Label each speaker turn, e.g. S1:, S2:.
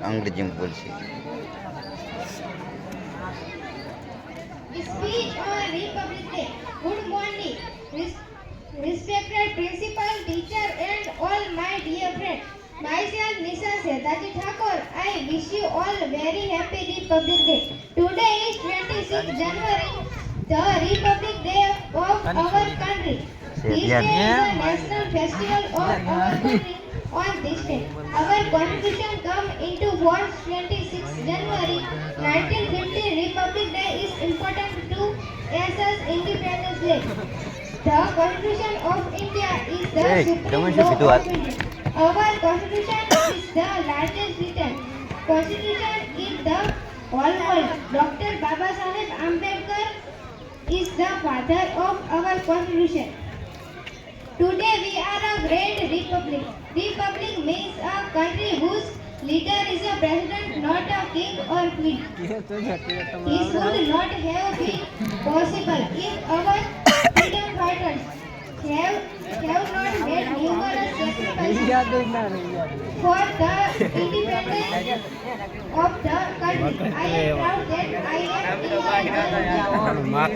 S1: અંગ્રેજીમાં બોલશે.
S2: Speech on Republic Day. Good morning, respected principal, teacher, and all my dear friends. Myself Nisha Setaji Thakur. I wish you all very happy Republic Day. Today is 26th January, the Republic Day of our country. This day is a national festival of our country. On this day, our constitution come into force 26th January 1950. Republic Day is important to us Independence Day. The Constitution of India is the supreme law of India. Our constitution is the largest written constitution in the whole world. Dr. Baba Saheb Ambedkar is the father of our constitution. Today we are a great republic. Republic means a country whose leader is a president, not a king or queen. This would not have been possible if our freedom fighters have not made numerous sacrifices for the independence of the country. I am proud that I am in my